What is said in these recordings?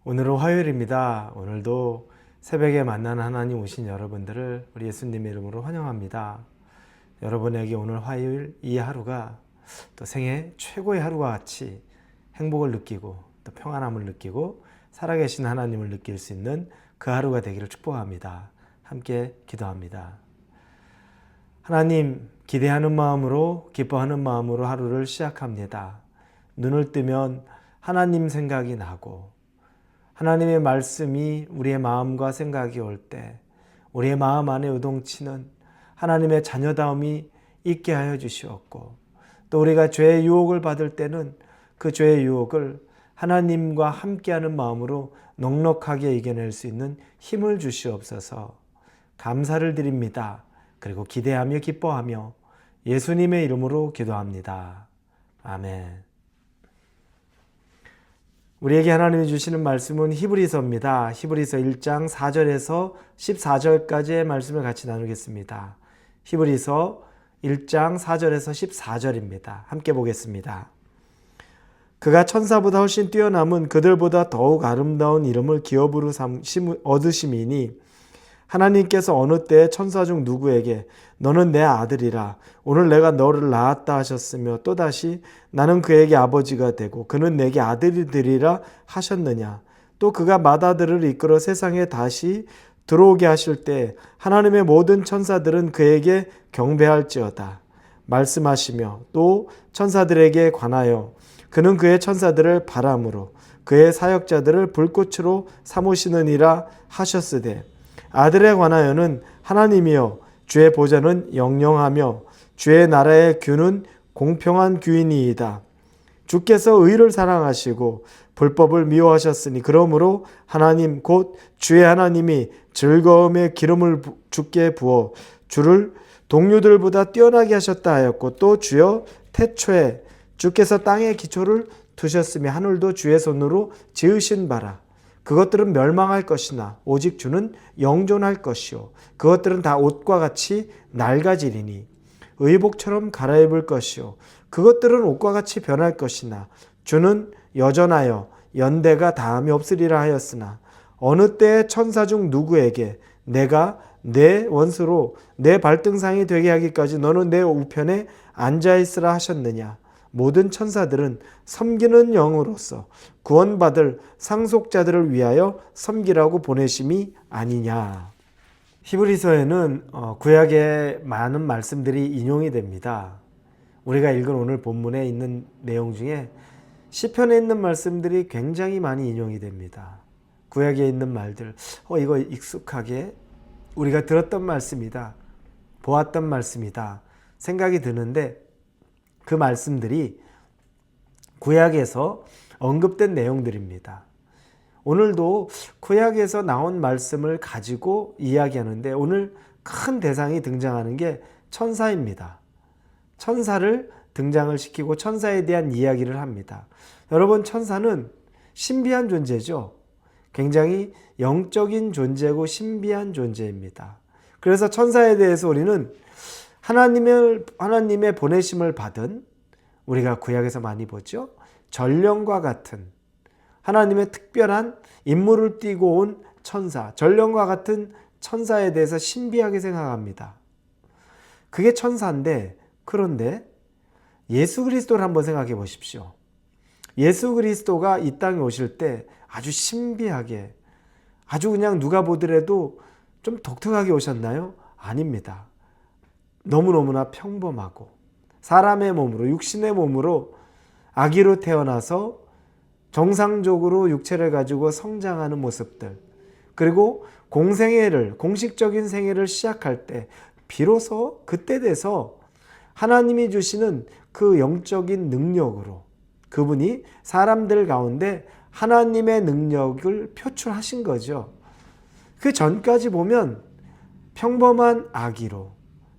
오늘은 화요일입니다. 오늘도 새벽에 만나는 하나님 오신 여러분들을 우리 예수님의 이름으로 환영합니다. 여러분에게 오늘 화요일 이 하루가 또 생애 최고의 하루와 같이 행복을 느끼고 또 평안함을 느끼고 살아계신 하나님을 느낄 수 있는 그 하루가 되기를 축복합니다. 함께 기도합니다. 하나님, 기대하는 마음으로 기뻐하는 마음으로 하루를 시작합니다. 눈을 뜨면 하나님 생각이 나고 하나님의 말씀이 우리의 마음과 생각이 올 때 우리의 마음 안에 요동치는 하나님의 자녀다움이 있게 하여 주시옵고, 또 우리가 죄의 유혹을 받을 때는 그 죄의 유혹을 하나님과 함께하는 마음으로 넉넉하게 이겨낼 수 있는 힘을 주시옵소서. 감사를 드립니다. 그리고 기대하며 기뻐하며 예수님의 이름으로 기도합니다. 아멘. 우리에게 하나님이 주시는 말씀은 히브리서입니다. 히브리서 1장 4절에서 14절까지의 말씀을 같이 나누겠습니다. 히브리서 1장 4절에서 14절입니다. 함께 보겠습니다. 그가 천사보다 훨씬 뛰어남은 그들보다 더욱 아름다운 이름을 기업으로 얻으심이니 하나님께서 어느 때에 천사 중 누구에게 너는 내 아들이라 오늘 내가 너를 낳았다 하셨으며 또다시 나는 그에게 아버지가 되고 그는 내게 아들이 되리라 하셨느냐. 또 그가 맏아들을 이끌어 세상에 다시 들어오게 하실 때 하나님의 모든 천사들은 그에게 경배할지어다 말씀하시며, 또 천사들에게 관하여 그는 그의 천사들을 바람으로 그의 사역자들을 불꽃으로 삼으시느니라 하셨으되, 아들에 관하여는 하나님이여 주의 보좌는 영영하며 주의 나라의 규는 공평한 규이니이다. 주께서 의를 사랑하시고 불법을 미워하셨으니 그러므로 하나님 곧 주의 하나님이 즐거움의 기름을 주께 부어 주를 동료들보다 뛰어나게 하셨다 하였고, 또 주여 태초에 주께서 땅의 기초를 두셨으며 하늘도 주의 손으로 지으신 바라. 그것들은 멸망할 것이나 오직 주는 영존할 것이요 그것들은 다 옷과 같이 낡아지리니 의복처럼 갈아입을 것이요 그것들은 옷과 같이 변할 것이나 주는 여전하여 연대가 다함이 없으리라 하였으나, 어느 때에 천사 중 누구에게 내가 내 원수로 내 발등상이 되게 하기까지 너는 내 우편에 앉아있으라 하셨느냐. 모든 천사들은 섬기는 영으로서 구원받을 상속자들을 위하여 섬기라고 보내심이 아니냐. 히브리서에는 구약의 많은 말씀들이 인용이 됩니다. 우리가 읽은 오늘 본문에 있는 내용 중에 시편에 있는 말씀들이 굉장히 많이 인용이 됩니다. 구약에 있는 말들, 이거 익숙하게 우리가 들었던 말씀이다, 보았던 말씀이다 생각이 드는데, 그 말씀들이 구약에서 언급된 내용들입니다. 오늘도 구약에서 나온 말씀을 가지고 이야기하는데 오늘 큰 대상이 등장하는 게 천사입니다. 천사를 등장을 시키고 천사에 대한 이야기를 합니다. 여러분, 천사는 신비한 존재죠. 굉장히 영적인 존재고 신비한 존재입니다. 그래서 천사에 대해서 우리는 하나님의 보내심을 받은, 우리가 구약에서 많이 보죠, 전령과 같은 하나님의 특별한 임무를 띠고 온 천사, 전령과 같은 천사에 대해서 신비하게 생각합니다. 그게 천사인데, 그런데 예수 그리스도를 한번 생각해 보십시오. 예수 그리스도가 이 땅에 오실 때 아주 신비하게, 아주 그냥 누가 보더라도 좀 독특하게 오셨나요? 아닙니다. 너무너무나 평범하고 사람의 몸으로, 육신의 몸으로 아기로 태어나서 정상적으로 육체를 가지고 성장하는 모습들, 그리고 공식적인 생애를 시작할 때 비로소 그때 돼서 하나님이 주시는 그 영적인 능력으로 그분이 사람들 가운데 하나님의 능력을 표출하신 거죠. 그 전까지 보면 평범한 아기로,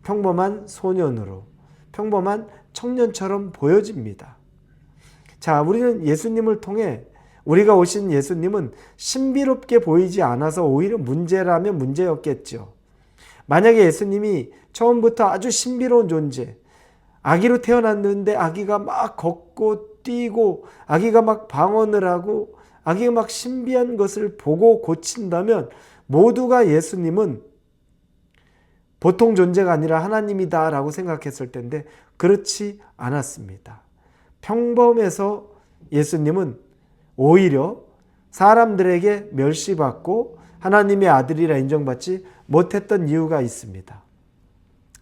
평범한 소년으로, 평범한 청년처럼 보여집니다. 자, 우리는 예수님을 통해, 우리가 오신 예수님은 신비롭게 보이지 않아서 오히려 문제라면 문제였겠죠. 만약에 예수님이 처음부터 아주 신비로운 존재, 아기로 태어났는데 아기가 막 걷고 뛰고 아기가 막 방언을 하고 아기가 막 신비한 것을 보고 고친다면 모두가 예수님은 보통 존재가 아니라 하나님이다 라고 생각했을 텐데 그렇지 않았습니다. 평범해서 예수님은 오히려 사람들에게 멸시받고 하나님의 아들이라 인정받지 못했던 이유가 있습니다.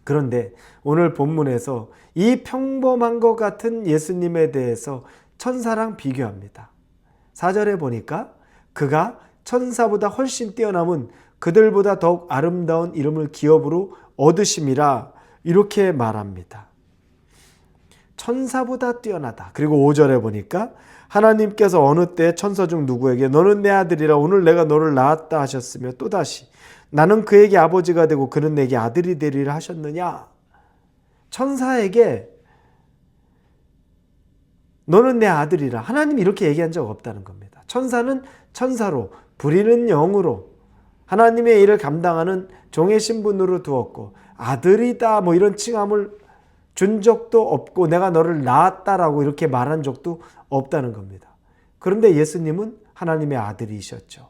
그런데 오늘 본문에서 이 평범한 것 같은 예수님에 대해서 천사랑 비교합니다. 4절에 보니까 그가 천사보다 훨씬 뛰어남은 그들보다 더욱 아름다운 이름을 기업으로 얻으심이라 이렇게 말합니다. 천사보다 뛰어나다. 그리고 5절에 보니까 하나님께서 어느 때 천사 중 누구에게 너는 내 아들이라 오늘 내가 너를 낳았다 하셨으며 또다시 나는 그에게 아버지가 되고 그는 내게 아들이 되리라 하셨느냐. 천사에게 너는 내 아들이라 하나님이 이렇게 얘기한 적 없다는 겁니다. 천사는 천사로 부리는 영으로 하나님의 일을 감당하는 종의 신분으로 두었고 아들이다 뭐 이런 칭함을 준 적도 없고 내가 너를 낳았다라고 이렇게 말한 적도 없다는 겁니다. 그런데 예수님은 하나님의 아들이셨죠.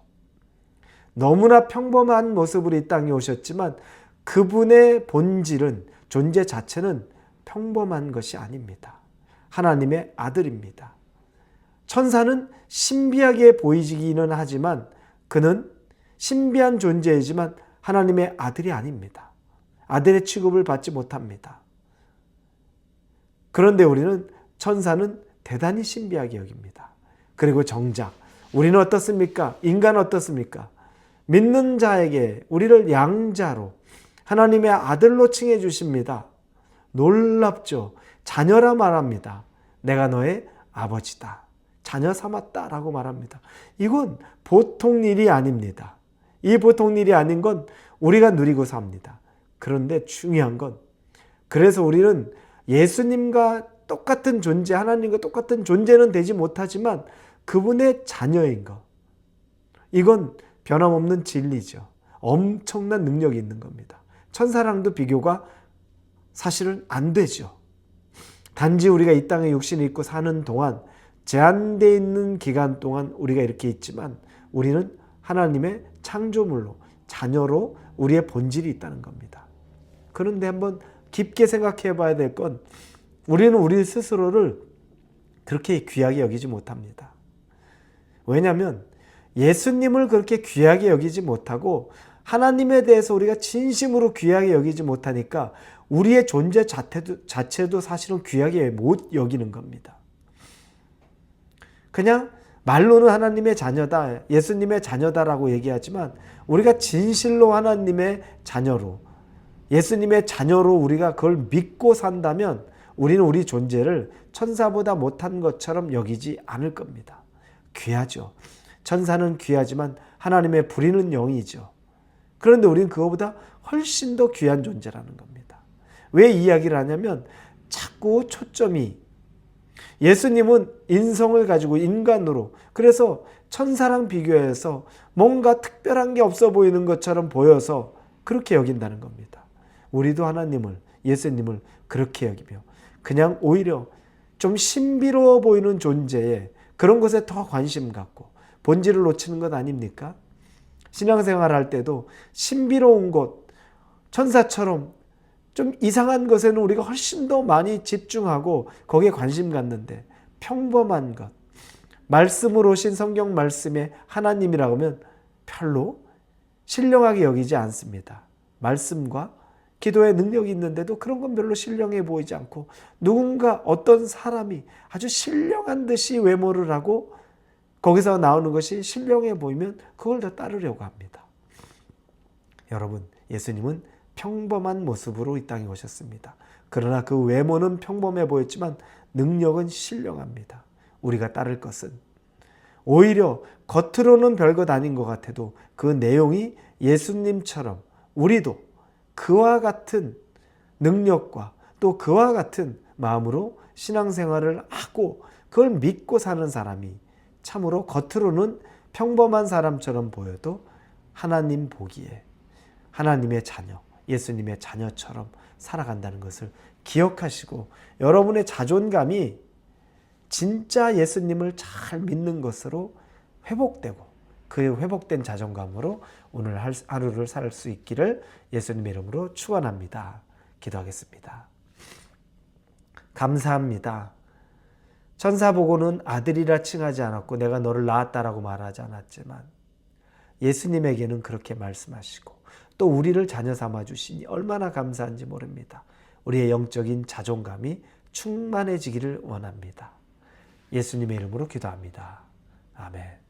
너무나 평범한 모습으로 이 땅에 오셨지만 그분의 본질은 존재 자체는 평범한 것이 아닙니다. 하나님의 아들입니다. 천사는 신비하게 보이기는 하지만 그는 신비한 존재이지만 하나님의 아들이 아닙니다. 아들의 취급을 받지 못합니다. 그런데 우리는 천사는 대단히 신비하게 여깁니다. 그리고 정작 우리는 어떻습니까? 인간 어떻습니까? 믿는 자에게 우리를 양자로 하나님의 아들로 칭해 주십니다. 놀랍죠? 자녀라 말합니다. 내가 너의 아버지다. 자녀 삼았다 라고 말합니다. 이건 보통 일이 아닙니다. 이 보통 일이 아닌 건 우리가 누리고 삽니다. 그런데 중요한 건 그래서 우리는 예수님과 똑같은 존재, 하나님과 똑같은 존재는 되지 못하지만 그분의 자녀인 것. 이건 변함없는 진리죠. 엄청난 능력이 있는 겁니다. 천사랑도 비교가 사실은 안 되죠. 단지 우리가 이 땅에 육신을 입고 사는 동안 제한되어 있는 기간 동안 우리가 이렇게 있지만 우리는 하나님의 창조물로 자녀로 우리의 본질이 있다는 겁니다. 그런데 한번 깊게 생각해 봐야 될 건 우리는 우리 스스로를 그렇게 귀하게 여기지 못합니다. 왜냐하면 예수님을 그렇게 귀하게 여기지 못하고 하나님에 대해서 우리가 진심으로 귀하게 여기지 못하니까 우리의 존재 자체도 사실은 귀하게 못 여기는 겁니다. 그냥 말로는 하나님의 자녀다, 예수님의 자녀다라고 얘기하지만 우리가 진실로 하나님의 자녀로, 예수님의 자녀로 우리가 그걸 믿고 산다면 우리는 우리 존재를 천사보다 못한 것처럼 여기지 않을 겁니다. 귀하죠. 천사는 귀하지만 하나님의 부리는 영이죠. 그런데 우리는 그거보다 훨씬 더 귀한 존재라는 겁니다. 왜 이야기를 하냐면 자꾸 초점이 예수님은 인성을 가지고 인간으로 그래서 천사랑 비교해서 뭔가 특별한 게 없어 보이는 것처럼 보여서 그렇게 여긴다는 겁니다. 우리도 하나님을 예수님을 그렇게 여기며 그냥 오히려 좀 신비로워 보이는 존재에 그런 것에 더 관심 갖고 본질을 놓치는 것 아닙니까? 신앙생활 할 때도 신비로운 것, 천사처럼 좀 이상한 것에는 우리가 훨씬 더 많이 집중하고 거기에 관심 갖는데 평범한 것, 말씀으로 오신 성경 말씀의 하나님이라고 하면 별로 신령하게 여기지 않습니다. 말씀과 기도의 능력이 있는데도 그런 건 별로 신령해 보이지 않고 누군가 어떤 사람이 아주 신령한 듯이 외모를 하고 거기서 나오는 것이 신령해 보이면 그걸 더 따르려고 합니다. 여러분, 예수님은 평범한 모습으로 이 땅에 오셨습니다. 그러나 그 외모는 평범해 보였지만 능력은 신령합니다. 우리가 따를 것은 오히려 겉으로는 별것 아닌 것 같아도 그 내용이 예수님처럼 우리도 그와 같은 능력과 또 그와 같은 마음으로 신앙생활을 하고 그걸 믿고 사는 사람이 참으로 겉으로는 평범한 사람처럼 보여도 하나님 보기에 하나님의 자녀, 예수님의 자녀처럼 살아간다는 것을 기억하시고 여러분의 자존감이 진짜 예수님을 잘 믿는 것으로 회복되고 그 회복된 자존감으로 오늘 하루를 살 수 있기를 예수님의 이름으로 축원합니다. 기도하겠습니다. 감사합니다. 천사 보고는 아들이라 칭하지 않았고 내가 너를 낳았다라고 말하지 않았지만 예수님에게는 그렇게 말씀하시고 또 우리를 자녀 삼아 주시니 얼마나 감사한지 모릅니다. 우리의 영적인 자존감이 충만해지기를 원합니다. 예수님의 이름으로 기도합니다. 아멘.